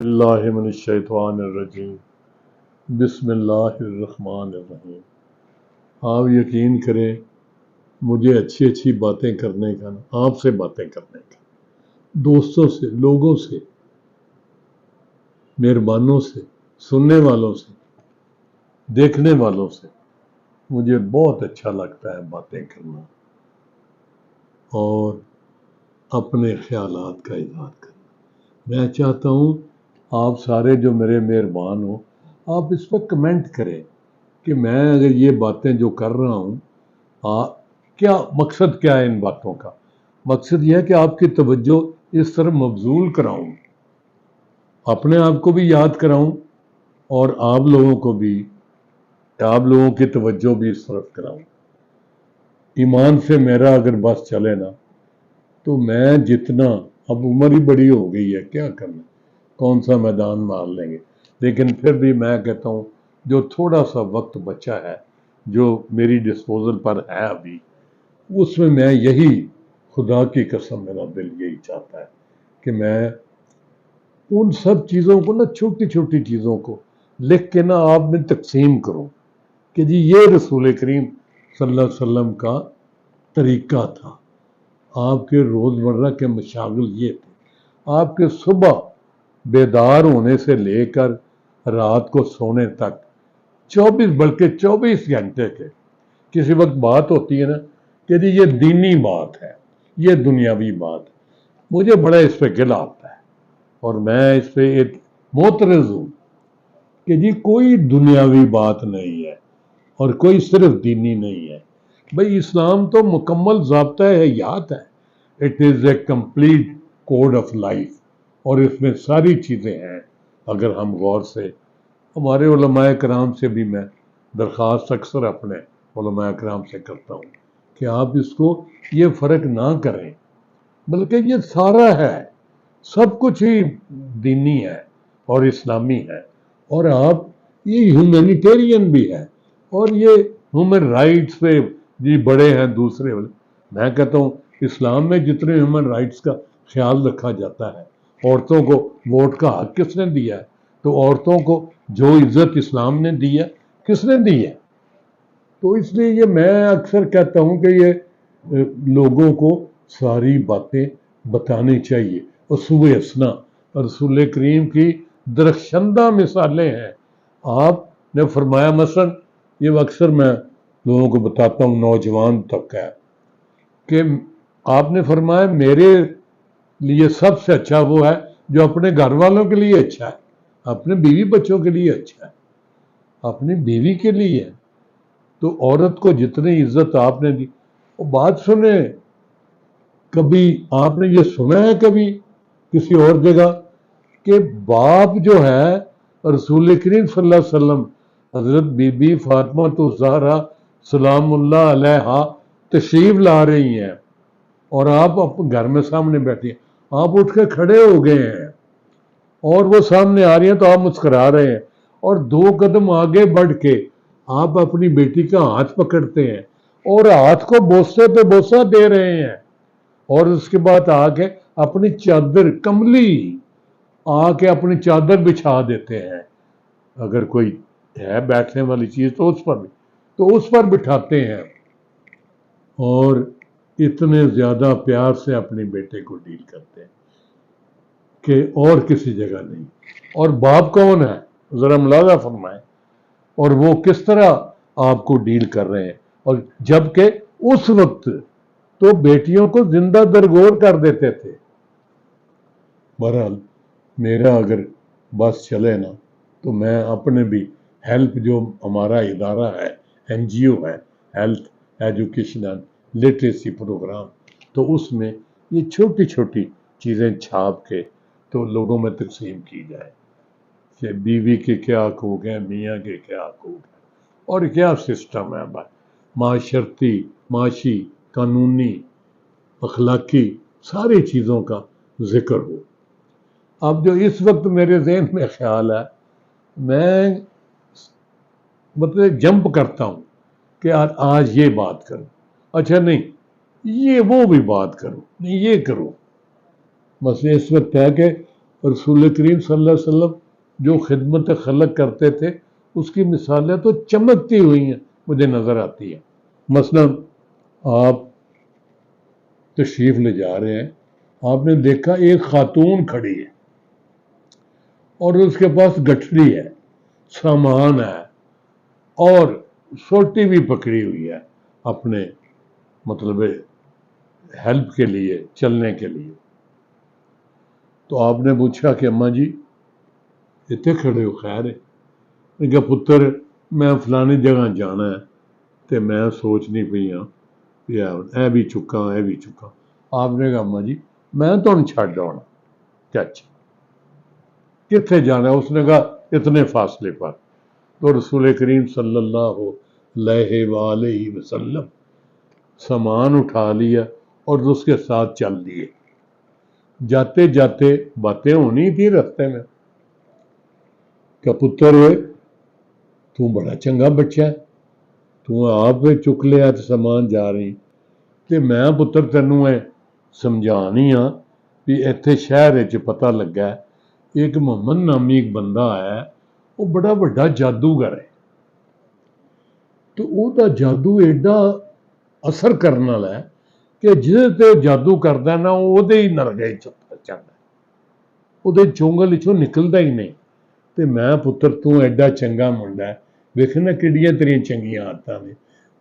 اللہ من الشیطان الرجیم بسم اللہ الرحمن الرحیم۔ آپ یقین کریں مجھے اچھی اچھی باتیں کرنے کا آپ سے باتیں کرنے کا، دوستوں سے، لوگوں سے، مہربانوں سے، سننے والوں سے، دیکھنے والوں سے مجھے بہت اچھا لگتا ہے باتیں کرنا اور اپنے خیالات کا اظہار کرنا۔ میں چاہتا ہوں آپ سارے جو میرے مہربان ہوں آپ اس پر کمنٹ کریں کہ میں اگر یہ باتیں جو کر رہا ہوں کیا مقصد کیا ہے ان باتوں کا۔ مقصد یہ ہے کہ آپ کی توجہ اس طرف مبذول کراؤں، اپنے آپ کو بھی یاد کراؤں اور آپ لوگوں کی توجہ بھی اس طرف کراؤں۔ ایمان سے میرا اگر بس چلے نا تو میں جتنا، اب عمر ہی بڑی ہو گئی ہے، کیا کرنا، کون سا میدان مار لیں گے، لیکن پھر بھی میں کہتا ہوں جو تھوڑا سا وقت بچا ہے جو میری ڈسپوزل پر ہے ابھی، اس میں یہی، خدا کی قسم میرا دل یہی چاہتا ہے کہ میں ان سب چیزوں کو نا، چھوٹی چھوٹی چیزوں کو لکھ کے نا آپ میں تقسیم کروں کہ جی یہ رسول کریم صلی اللہ علیہ وسلم کا طریقہ تھا، آپ کے روزمرہ کے مشاغل یہ تھے، آپ کے صبح بیدار ہونے سے لے کر رات کو سونے تک 24 گھنٹے کے کسی وقت بات ہوتی ہے نا کہ جی یہ دینی بات ہے، یہ دنیاوی بات ہے، مجھے بڑا اس پہ گلا آتا ہے اور میں اس پہ ایک معترض ہوں کہ جی کوئی دنیاوی بات نہیں ہے اور کوئی صرف دینی نہیں ہے۔ بھئی اسلام تو مکمل ضابطہ حیات ہے، it is a complete code of life, اور اس میں ساری چیزیں ہیں۔ اگر ہم غور سے، ہمارے علماء کرام سے بھی میں درخواست اکثر اپنے علماء کرام سے کرتا ہوں کہ آپ اس کو یہ فرق نہ کریں، بلکہ یہ سارا ہے، سب کچھ ہی دینی ہے اور اسلامی ہے، اور آپ یہ ہیومینیٹیرین بھی ہے، اور یہ ہیومن رائٹس پہ جی بڑے ہیں دوسرے۔ میں کہتا ہوں اسلام میں جتنے ہیومن رائٹس کا خیال رکھا جاتا ہے، عورتوں کو ووٹ کا حق کس نے دیا ہے؟ تو عورتوں کو جو عزت اسلام نے دی ہے کس نے دی ہے؟ تو اس لیے یہ میں اکثر کہتا ہوں کہ یہ لوگوں کو ساری باتیں بتانی چاہیے۔ اصول اسنا رسول کریم کی درخشندہ مثالیں ہیں۔ آپ نے فرمایا، مثلا یہ اکثر میں لوگوں کو بتاتا ہوں، نوجوان تک ہے، کہ آپ نے فرمایا میرے لیے سب سے اچھا وہ ہے جو اپنے گھر والوں کے لیے اچھا ہے، اپنے بیوی بچوں کے لیے اچھا ہے، اپنی بیوی کے لیے ہے۔ تو عورت کو جتنی عزت آپ نے دی، وہ بات سنیں، کبھی آپ نے یہ سنا ہے کبھی کسی اور جگہ کہ باپ جو ہے، رسول کریم صلی اللہ علیہ وسلم، حضرت بی بی فاطمہ الزہرا سلام اللہ علیہا تشریف لا رہی ہیں اور آپ گھر میں سامنے بیٹھے ہیں، آپ اٹھ کے کھڑے ہو گئے ہیں اور وہ سامنے آ رہی ہیں تو آپ مسکرا رہے ہیں، اور 2 قدم آگے بڑھ کے آپ اپنی بیٹی کا ہاتھ پکڑتے ہیں اور ہاتھ کو بوسے پہ بوسہ دے رہے ہیں، اور اس کے بعد آ کے اپنی چادر کملی آ کے اپنی چادر بچھا دیتے ہیں، اگر کوئی ہے بیٹھنے والی چیز تو اس پر بٹھاتے ہیں، اور اتنے زیادہ پیار سے اپنے بیٹے کو ڈیل کرتے ہیں کہ اور کسی جگہ نہیں۔ اور باپ کون ہے ذرا ملاحظہ فرمائیں، اور وہ کس طرح آپ کو ڈیل کر رہے ہیں، اور جبکہ اس وقت تو بیٹیوں کو زندہ درگور کر دیتے تھے۔ بہرحال میرا اگر بس چلے نا تو میں اپنے بھی ہیلپ، جو ہمارا ادارہ ہے، این جی او ہے، health education and literacy programme, تو اس میں یہ چھوٹی چھوٹی چیزیں چھاپ کے تو لوگوں میں تقسیم کی جائے کہ بیوی کے کیا حقوق ہیں، میاں کے کیا حقوق ہیں، اور کیا سسٹم ہے معاشرتی، معاشی، قانونی، اخلاقی، ساری چیزوں کا ذکر ہو۔ اب جو اس وقت میرے ذہن میں خیال ہے، میں مطلب جمپ کرتا ہوں کہ آج یہ بات کروں، اچھا نہیں یہ وہ بھی بات کروں، نہیں یہ کروں، بس اس وقت ہے کہ رسول کریم صلی اللہ علیہ وسلم جو خدمت خلق کرتے تھے اس کی مثالیں تو چمکتی ہوئی ہیں مجھے نظر آتی ہیں. مثلا آپ تشریف لے جا رہے ہیں, آپ نے دیکھا ایک خاتون کھڑی ہے اور اس کے پاس گٹھڑی ہے, سامان ہے, اور سوٹی بھی پکڑی ہوئی ہے اپنے مطلب ہیلپ کے لیے, چلنے کے لیے. تو آپ نے پوچھا کہ اماں جی اتنے کھڑے ہو, خیر ہے؟ میں کہا پتر میں فلانی جگہ جانا ہے تو میں سوچنی پئی ہاں اے بھی چکا اے بھی چکا. آپ نے کہا اماں جی میں تمہیں چھڈ آنا. اچھا کتنے جانا ہے؟ اس نے کہا اتنے فاصلے پر. تو رسول کریم صلی اللہ علیہ وآلہ وسلم سامان اٹھا لیا اور اس کے ساتھ چل دیے. جاتے جاتے باتیں ہونی تھی رستے میں کہ پتر ہوئے تو بڑا چنگا بچہ ہے, تو آپ چک لیا تو سامان جا رہی کہ میں پتر تینوں سمجھانی ہاں بھی ایتھے شہر پتہ لگا ایک محمد نامی ایک بندہ آیا, وہ بڑا بڑا جادوگر ہے, تو وہ دا جادو ایڈا اثر کرنے والا ہے کہ جس تے جادو کردا نا وہ ہی نرگے چاہتا, وہ چونگل چوں نکلدا ہی نہیں. تے میں پتر تو ایڈا چنگا منڈا ہے, ویکھنا کیڑیاں تیریاں چنگیاں عادتاں نے,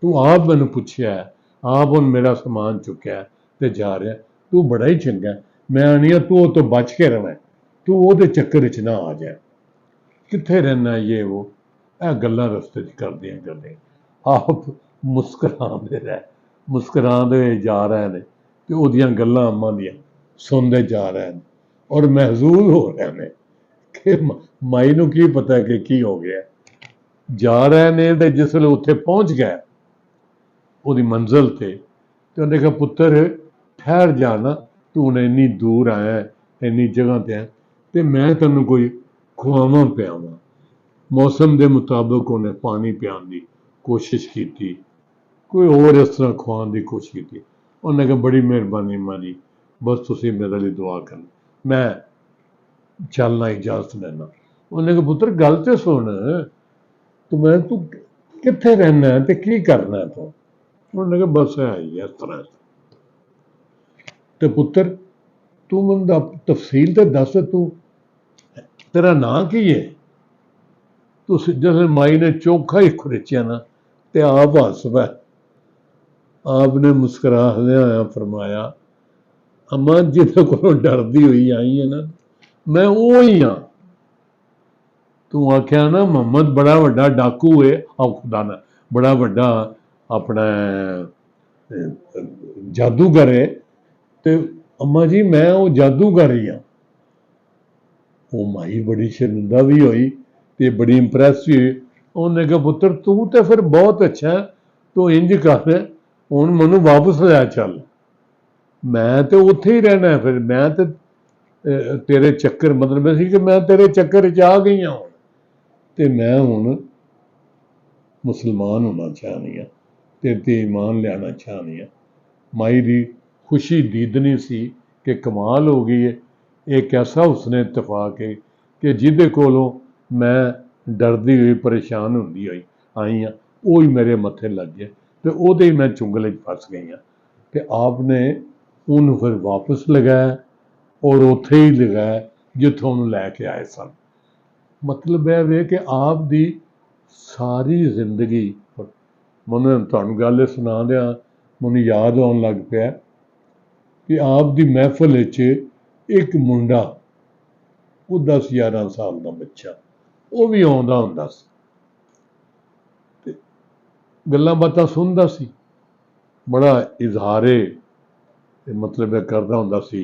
تو آپ مینوں پوچھیا ہے, آپ ہن میرا سامان چکیا تے جا رہا, تو بڑا ہی چنگا ہے. میں آنی ہاں تو بچ کے رہے, تو وہ دے چکر وچ نہ آ جائے. کتنے رہنا یہ وہ گلاں رستے کردیاں کردے آپ مسکراندے رہے, مسکراندے جا رہے ہیں کہ وہ دیاں گلاں اماں دیاں سندے جا رہے ہیں اور محظوظ ہو رہے ہیں کہ مائی نو کی پتا کہ کی ہو گیا. جا رہے ہیں تے جس ویلے اتنے پہنچ گئے وہ منزل تے تو انہیں کہا پتر ٹھہر جانا, تو نے انی دور آیا اینی جگہ تے تے میں تینوں کوئی کھواواں پیاواں. موسم دے مطابق انہیں پانی پیان دی کوشش کی, کوئی اور اس طرح کھوان دی کوشش کی. انہیں کہا بڑی مہربانی ماں جی, بس تسی میرے لیے دعا کرنا, میں چلنا اجازت لینا. انہیں کہا پتر گل تے سن, تو میں تو کتنے رہنا ہے تے کی کرنا ہے تو؟ انہوں نے کہا بس ہے ہی اس طرح. تے پتر تو من تفصیل تے دس, تو تیرا نام کی ہے؟ تو جیسے مائی نے چوکھا ہی کھرچیا نا تے آپ ہس پہ. آپ نے مسکرا ہیا فرمایا اماں جہاں کو ڈردی ہوئی آئی ہے نا میں وہی ہاں. تو آخیا نا محمد بڑا وڈا ڈاکو ہے, خدا نا بڑا وڈا اپنا جادوگر ہے, تے اماں جی میں وہ جادوگر ہی ہاں. وہ مائی بڑی شرمندہ بھی ہوئی تے بڑی امپریس بھی ہوئی. انہوں نے کہا پتر تو تے پھر بہت اچھا ہے, تو انج کر ہن مینوں واپس لے چل, میں تے اوتھے ہی رہنا ہے, پھر میں تے تیرے چکر مطلب سی کہ میں تیرے چکر چ آ گئی ہوں, تے میں ہن مسلمان ہونا چاہنی ہاں, تیرے تے ایمان لیانا چاہنی ہاں. مائی دی خوشی دیدنی سی کہ کمال ہو گئی ہے, ایک ایسا اس نے اتفاق ہے کہ جہدے کولوں میں ڈردی ہوئی پریشان ہوندی ہوئی آئی ہاں وہی میرے متھے لگ گیا, تے وہ ہی میں چنگل پھس گئی ہاں. کہ آپ نے انہوں پھر واپس لگایا اور اوتھے ہی لگایا جتوں انہوں لے کے آئے سن. مطلب یہ کہ آپ دی ساری زندگی, میں تمہیں گل سنا دیا مجھے یاد آن لگ پیا کہ آپ دی محفل ایک منڈا وہ 10-11 سال کا بچہ وہ بھی آندا ہوندا سی, گلاں باتاں سندا سی, بڑا اظہارے مطلب کردا ہوندا سی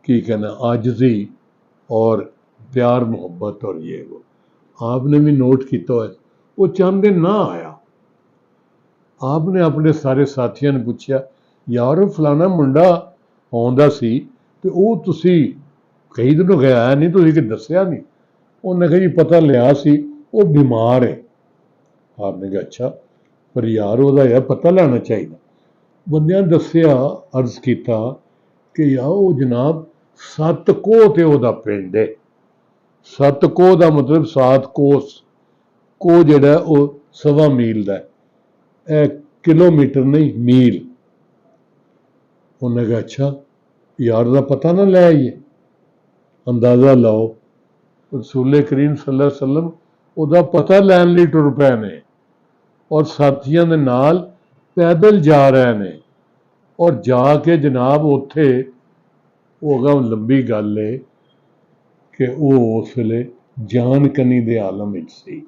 کی کہنا عاجزی اور پیار محبت اور یہ وہ. آپ نے بھی نوٹ کیتا ہے وہ چند دن نہ آیا. آپ نے اپنے سارے ساتھیوں نے پوچھا یار فلانا منڈا آندا سی تے وہ تسی کئی دنوں گیا آیا نہیں, تسی کہ دسیا نہیں. انہوں نے کہا جی پتہ لیا سی وہ بیمار ہے. آپ نے کہا اچھا, پر یار وہ یار پتہ لینا چاہیے. بندیاں دسیا عرض کیتا کہ یار وہ جناب 7 ਕੋਹ ਤੇ ਉਹਦਾ ਪਿੰਡ ਹੈ। 7 ਕੋਹ ਦਾ ਮਤਲਬ 7 ਕੋਸ। ਕੋਹ ਜਿਹੜਾ ਉਹ 1.25 ਮੀਲ ਦਾ ਹੈ, ਇਹ ਕਿਲੋਮੀਟਰ ਨਹੀਂ ਮੀਲ। ਉਹਨੇ ਕਿਹਾ ਅੱਛਾ ਯਾਰ ਦਾ ਪਤਾ ਨਾ ਲੈ ਆਈਏ। ਅੰਦਾਜ਼ਾ ਲਾਓ, ਰਸੂਲ ਕਰੀਮ ਸੱਲੱਲਾਹੁ ਅਲੈਹਿ ਵਸੱਲਮ ਉਹਦਾ ਪਤਾ ਲੈਣ ਲਈ ਟੁਰ ਪਏ ਨੇ ਔਰ ਸਾਥੀਆਂ ਦੇ ਨਾਲ ਪੈਦਲ ਜਾ ਰਹੇ ਨੇ ਔਰ ਜਾ ਕੇ ਜਨਾਬ ਉੱਥੇ ਉਹ ਅਗਾ ਲੰਬੀ ਗੱਲ ਹੈ ਕਿ ਉਹ ਉਸ ਵੇਲੇ ਜਾਨ ਕਨੀ ਦੇ ਆਲਮ ਵਿੱਚ ਸੀ।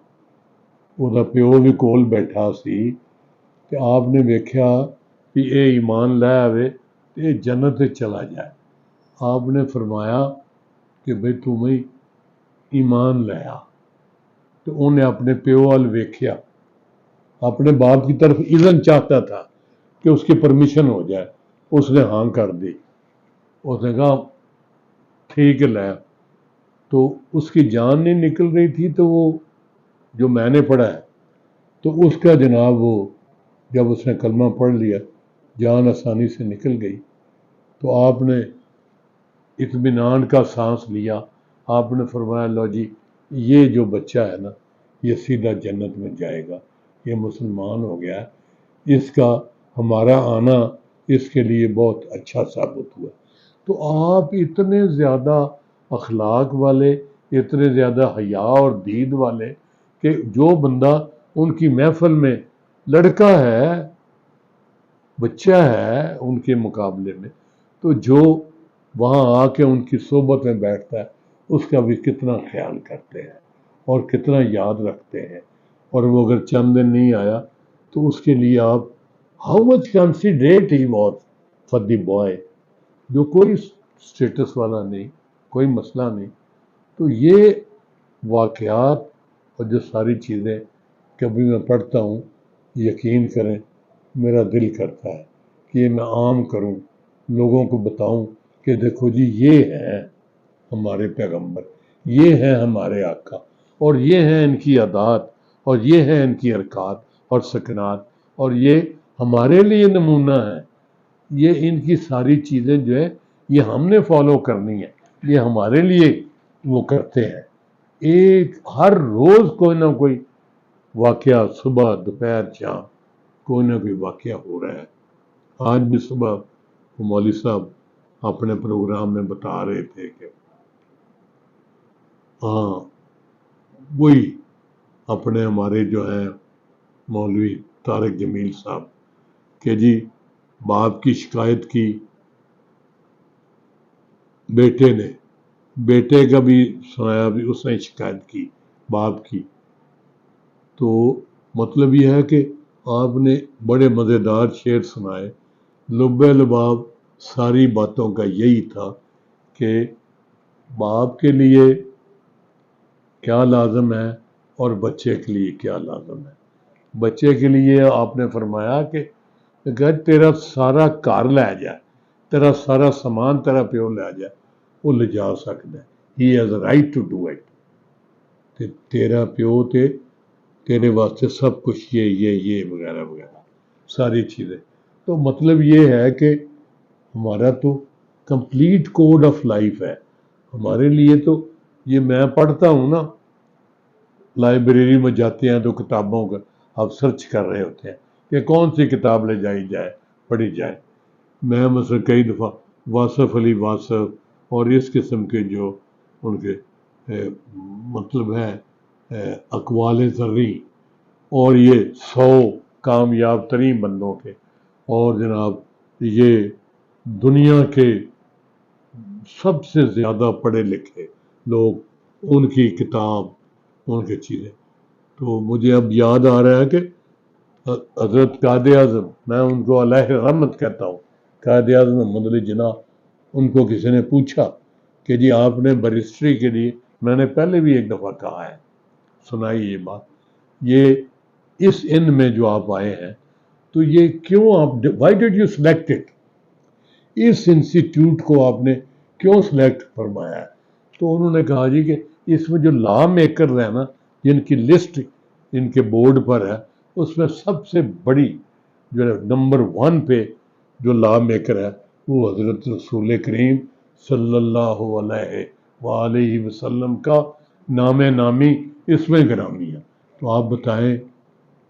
ਉਹਦਾ ਪਿਓ ਵੀ ਕੋਲ ਬੈਠਾ ਸੀ ਤੇ ਆਪ ਨੇ ਵੇਖਿਆ ਵੀ ਇਹ ਈਮਾਨ ਲੈ ਆਵੇ ਤੇ ਇਹ ਜੰਨਤ ਵਿੱਚ ਚਲਾ ਜਾਏ। آپ نے فرمایا کہ بھئی تم ہی ایمان لیا۔ تو انہیں اپنے پیو وال ویکھیا، اپنے باپ کی طرف اذن چاہتا تھا کہ اس کی پرمیشن ہو جائے، اس نے ہاں کر دی۔ اس نے کہا ٹھیک ہے لیا۔ تو اس کی جان نہیں نکل رہی تھی، تو وہ جو میں نے پڑھا ہے تو اس کا جناب وہ جب اس نے کلمہ پڑھ لیا جان آسانی سے نکل گئی۔ تو آپ نے اطمینان کا سانس لیا۔ آپ نے فرمایا لو جی یہ جو بچہ ہے نا یہ سیدھا جنت میں جائے گا، یہ مسلمان ہو گیا ہے، اس کا ہمارا آنا اس کے لیے بہت اچھا ثابت ہوا۔ تو آپ اتنے زیادہ اخلاق والے، اتنے زیادہ حیا اور دید والے کہ جو بندہ ان کی محفل میں لڑکا ہے، بچہ ہے ان کے مقابلے میں، تو جو وہاں آ کے ان کی صحبت میں بیٹھتا ہے اس کا بھی کتنا خیال کرتے ہیں اور کتنا یاد رکھتے ہیں۔ اور وہ اگر چند دن نہیں آیا تو اس کے لیے آپ how much considerate he was for the boy, جو کوئی اسٹیٹس والا نہیں، کوئی مسئلہ نہیں۔ تو یہ واقعات اور جو ساری چیزیں کبھی میں پڑھتا ہوں، یقین کریں میرا دل کرتا ہے کہ یہ میں عام کروں، لوگوں کو بتاؤں کہ دیکھو جی یہ ہیں ہمارے پیغمبر، یہ ہیں ہمارے آقا، اور یہ ہیں ان کی عادات، اور یہ ہیں ان کی حرکات اور سکنات، اور یہ ہمارے لیے نمونہ ہے۔ یہ ان کی ساری چیزیں جو ہے یہ ہم نے فالو کرنی ہے، یہ ہمارے لیے وہ کرتے ہیں۔ ایک ہر روز کوئی نہ کوئی واقعہ، صبح دوپہر شام کوئی نہ کوئی واقعہ ہو رہا ہے۔ آج بھی صبح مولوی صاحب اپنے پروگرام میں بتا رہے تھے کہ ہاں وہی اپنے ہمارے جو ہیں مولوی طارق جمیل صاحب کہ جی باپ کی شکایت کی بیٹے نے، بیٹے کا بھی سنایا بھی اس نے شکایت کی باپ کی۔ تو مطلب یہ ہے کہ آپ نے بڑے مزیدار شعر سنائے۔ لب لباب ساری باتوں کا یہی تھا کہ باپ کے لیے کیا لازم ہے اور بچے کے لیے کیا لازم ہے۔ بچے کے لیے آپ نے فرمایا کہ اگر تیرا سارا گھر لے جائے، تیرا سارا سامان تیرا پیو لے جائے، وہ لے جا سکتا ہے، he has a right to do it. تیرا پیو تیرے واسطے سب کچھ یہ وغیرہ وغیرہ ساری چیزیں۔ تو مطلب یہ ہے کہ ہمارا تو کمپلیٹ کوڈ آف لائف ہے ہمارے لیے۔ تو یہ میں پڑھتا ہوں نا، لائبریری میں جاتے ہیں تو کتابوں کا آپ سرچ کر رہے ہوتے ہیں کہ کون سی کتاب لے جائی جائے، پڑھی جائے۔ میں مثلا کئی دفعہ واصف علی واصف اور اس قسم کے جو ان کے مطلب ہے اقوال زرعی اور یہ 100 کامیاب ترین بندوں کے، اور جناب یہ دنیا کے سب سے زیادہ پڑھے لکھے لوگ، ان کی کتاب، ان کی چیزیں۔ تو مجھے اب یاد آ رہا ہے کہ حضرت قائد اعظم، میں ان کو علیہ رحمت کہتا ہوں، قائد اعظم محمد علی جناح، ان کو کسی نے پوچھا کہ جی آپ نے بیرسٹری کے لیے، میں نے پہلے بھی ایک دفعہ کہا ہے، سنائی یہ بات، یہ اس ان میں جو آپ آئے ہیں تو یہ کیوں آپ why did you select it, اس انسٹیٹیوٹ کو آپ نے کیوں سلیکٹ فرمایا ہے؟ تو انہوں نے کہا جی کہ اس میں جو لا میکر ہے نا، جن کی لسٹ ان کے بورڈ پر ہے، اس میں سب سے بڑی جو نمبر 1 پہ جو لا میکر ہے وہ حضرت رسول کریم صلی اللہ علیہ وآلہ وسلم کا نام نامی اس میں گرامی ہے۔ تو آپ بتائیں،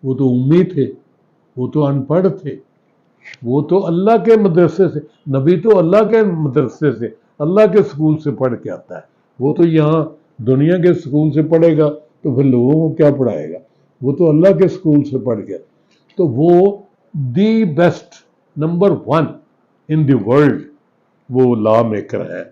وہ تو امی تھے، وہ تو ان پڑھ تھے، وہ تو اللہ کے مدرسے سے، نبی تو اللہ کے مدرسے سے، اللہ کے اسکول سے پڑھ کے آتا ہے۔ وہ تو یہاں دنیا کے اسکول سے پڑھے گا تو پھر لوگوں کو کیا پڑھائے گا؟ وہ تو اللہ کے اسکول سے پڑھ گیا۔ تو وہ the best number 1 in the world وہ لا میکر ہے۔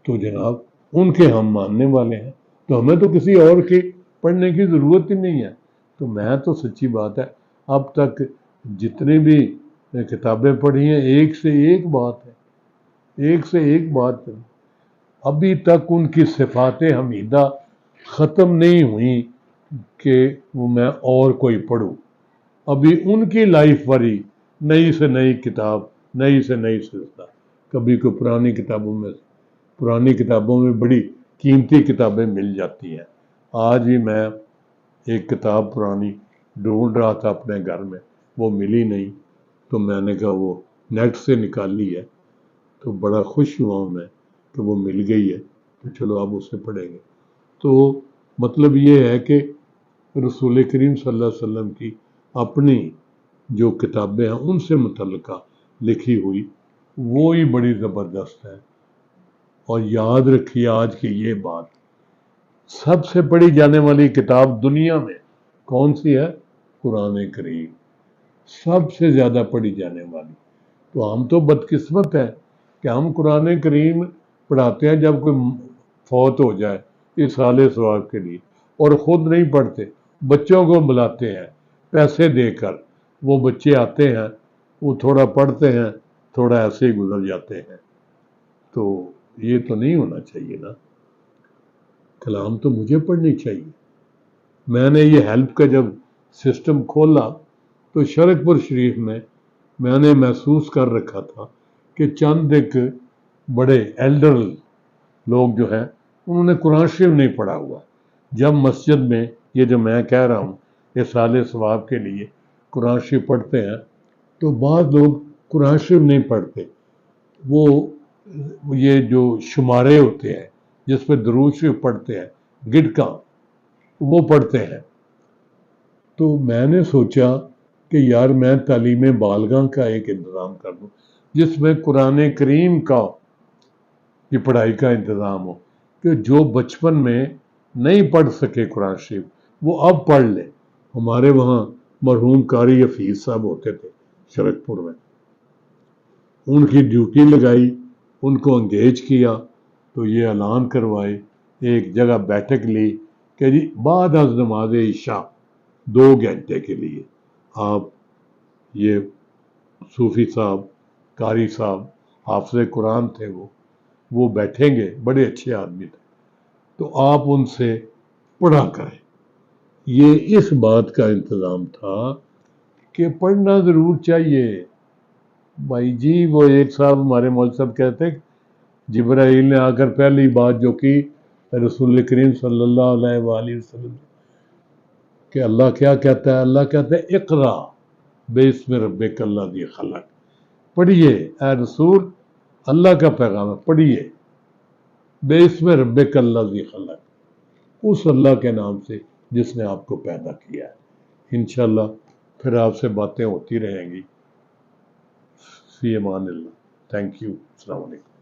تو جناب ان کے ہم ماننے والے ہیں، تو ہمیں تو کسی اور کے پڑھنے کی ضرورت ہی نہیں ہے۔ تو میں تو سچی بات ہے، اب تک جتنی بھی کتابیں پڑھی ہیں، ایک سے ایک بات ہے، ایک سے ایک بات ہے۔ ابھی تک ان کی صفات حمیدہ ختم نہیں ہوئی کہ وہ میں اور کوئی پڑھوں۔ ابھی ان کی لائف وری نئی سے نئی کتاب، نئی سے نئی سلسلہ، کبھی کوئی پرانی کتابوں میں بڑی قیمتی کتابیں مل جاتی ہیں۔ آج بھی میں ایک کتاب پرانی ڈھونڈ رہا تھا اپنے گھر میں، وہ ملی نہیں، تو میں نے کہا وہ نیٹ سے نکالی ہے، تو بڑا خوش ہوا ہوں میں کہ وہ مل گئی ہے، تو چلو اب اسے پڑھیں گے۔ تو مطلب یہ ہے کہ رسول کریم صلی اللہ علیہ وسلم کی اپنی جو کتابیں ہیں ان سے متعلقہ لکھی ہوئی وہی بڑی زبردست ہے۔ اور یاد رکھیے آج کی یہ بات، سب سے پڑھی جانے والی کتاب دنیا میں کون سی ہے؟ قرآن کریم، سب سے زیادہ پڑھی جانے والی۔ تو ہم تو بدقسمت ہیں کہ ہم قرآن کریم پڑھاتے ہیں جب کوئی فوت ہو جائے اصالہ ثواب کے لیے، اور خود نہیں پڑھتے، بچوں کو بلاتے ہیں پیسے دے کر، وہ بچے آتے ہیں، وہ تھوڑا پڑھتے ہیں، تھوڑا ایسے ہی گزر جاتے ہیں۔ تو یہ تو نہیں ہونا چاہیے نا، کلام تو مجھے پڑھنی چاہیے۔ میں نے یہ ہیلپ کا جب سسٹم کھولا تو شرک پور شریف میں نے محسوس کر رکھا تھا کہ چند ایک بڑے ایلڈر لوگ جو ہیں انہوں نے قرآن شریف نہیں پڑھا ہوا۔ جب مسجد میں یہ جو میں کہہ رہا ہوں اصالہ ثواب کے لیے قرآن شریف پڑھتے ہیں، تو بعض لوگ قرآن شریف نہیں پڑھتے، وہ یہ جو شمارے ہوتے ہیں جس پہ درود شریف پڑھتے ہیں، گٹکا، وہ پڑھتے ہیں۔ تو میں نے سوچا کہ یار میں تعلیم بالغاہ کا ایک انتظام کر دوں جس میں قرآن کریم کا کی پڑھائی کا انتظام ہو، کہ جو بچپن میں نہیں پڑھ سکے قرآن شریف وہ اب پڑھ لے۔ ہمارے وہاں مرحوم قاری حفیظ صاحب ہوتے تھے شرک پور میں، ان کی ڈیوٹی لگائی، ان کو انگیج کیا، تو یہ اعلان کروائے، ایک جگہ بیٹھک لی کہ جی بعد از نماز عشاء 2 گھنٹے کے لیے آپ یہ صوفی صاحب، قاری صاحب، حافظ قرآن تھے، وہ بیٹھیں گے، بڑے اچھے آدمی تھے، تو آپ ان سے پڑھا کریں۔ یہ اس بات کا انتظام تھا کہ پڑھنا ضرور چاہیے بھائی جی۔ وہ ایک صاحب ہمارے مولوی صاحب کہتے ہیں جبرائیل نے آ کر پہلی بات جو کی رسول کریم صلی اللہ علیہ وآلہ وسلم کہ اللہ کیا کہتا ہے؟ اللہ کہتا ہے اقرا بسم ربک الذی خلق، پڑھیے اے رسول، اللہ کا پیغام ہے، پڑھیے بسم ربک الذی خلق، اس اللہ کے نام سے جس نے آپ کو پیدا کیا ہے۔ انشاءاللہ پھر آپ سے باتیں ہوتی رہیں گی۔ فی امان اللہ، تھینک یو، السلام علیکم۔